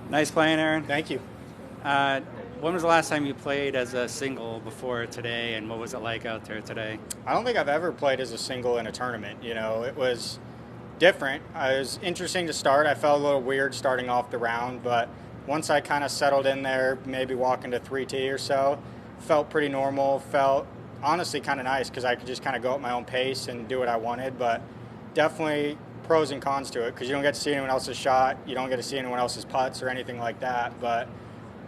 Nice playing, Aaron. Thank you. When was the last time you played as a single before today, and what was it like out there today? I don't think I've ever played as a single in a tournament. You know, it was different. It was interesting to start. I felt a little weird starting off the round, but once I kind of settled in there, maybe walking to 3T or so, felt pretty normal, felt honestly kind of nice because I could just kind of go at my own pace and do what I wanted, but definitely pros and cons to it because you don't get to see anyone else's shot, you don't get to see anyone else's putts or anything like that, but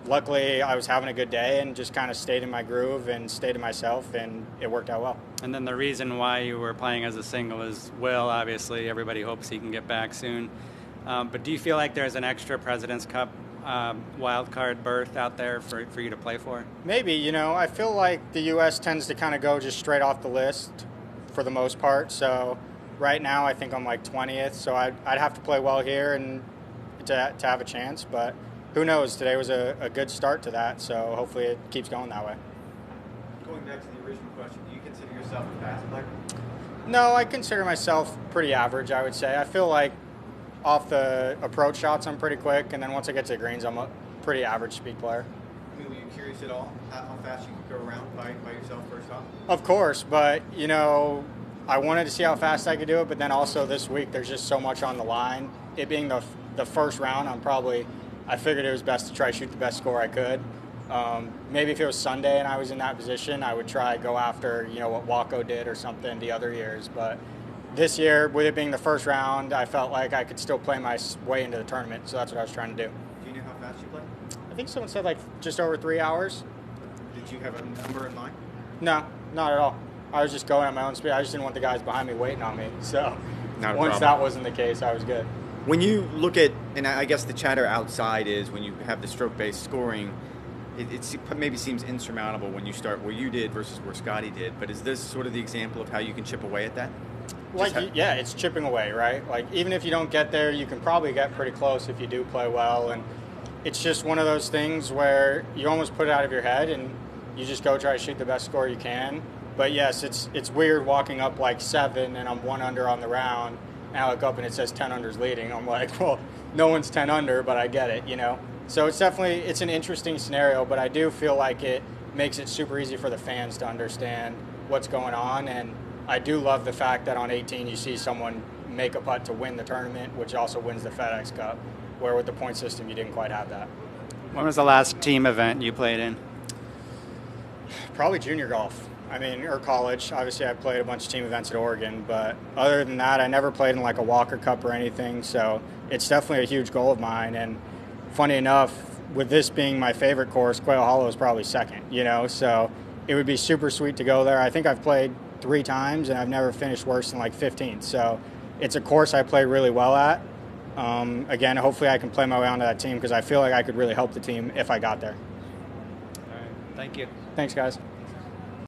luckily I was having a good day and just kind of stayed in my groove and stayed to myself, and it worked out well. And then the reason why you were playing as a single is Will, obviously. Everybody hopes he can get back soon. But do you feel like there's an extra President's Cup wild card berth out there for you to play for? Maybe. You know, I feel like the U.S. tends to kind of go just straight off the list for the most part. So right now I think I'm like 20th, so I'd have to play well here and to have a chance, but who knows? Today was a good start to that, so hopefully it keeps going that way. Going back to the original question, do you consider yourself a fast player? No, I consider myself pretty average, I would say. I feel like off the approach shots I'm pretty quick, and then once I get to the greens I'm a pretty average speed player. I mean, were you curious at all how fast you could go around by yourself first off? Of course, but, you know, I wanted to see how fast I could do it, but then also this week there's just so much on the line. It being the first round, I figured it was best to try to shoot the best score I could. Maybe if it was Sunday and I was in that position, I would try to go after, you know, what Waco did or something the other years. But this year, with it being the first round, I felt like I could still play my way into the tournament, so that's what I was trying to do. Do you know how fast you play? I think someone said like just over 3 hours. Did you have a number in mind? No, not at all. I was just going at my own speed. I just didn't want the guys behind me waiting on me. So Not a once problem. that wasn't the case, I was good. When you look at, and I guess the chatter outside is when you have the stroke-based scoring, it maybe seems insurmountable when you start where you did versus where Scotty did. But is this sort of the example of how you can chip away at that? Yeah, it's chipping away, right? Like, even if you don't get there, you can probably get pretty close if you do play well. And it's just one of those things where you almost put it out of your head and you just go try to shoot the best score you can. But yes, it's weird walking up like 7 and I'm 1 under on the round. And I look up and it says 10 under's leading. I'm like, well, no one's 10 under, but I get it, you know? So it's an interesting scenario, but I do feel like it makes it super easy for the fans to understand what's going on. And I do love the fact that on 18 you see someone make a putt to win the tournament, which also wins the FedEx Cup, where with the point system you didn't quite have that. When was the last team event you played in? Probably junior golf. Or college. Obviously, I played a bunch of team events at Oregon, but other than that, I never played in like a Walker Cup or anything, so it's definitely a huge goal of mine. And funny enough, with this being my favorite course, Quail Hollow is probably second, you know, so it would be super sweet to go there. I think I've played 3 times, and I've never finished worse than like 15th, so it's a course I play really well at. Again, hopefully I can play my way onto that team because I feel like I could really help the team if I got there. All right. Thank you. Thanks, guys.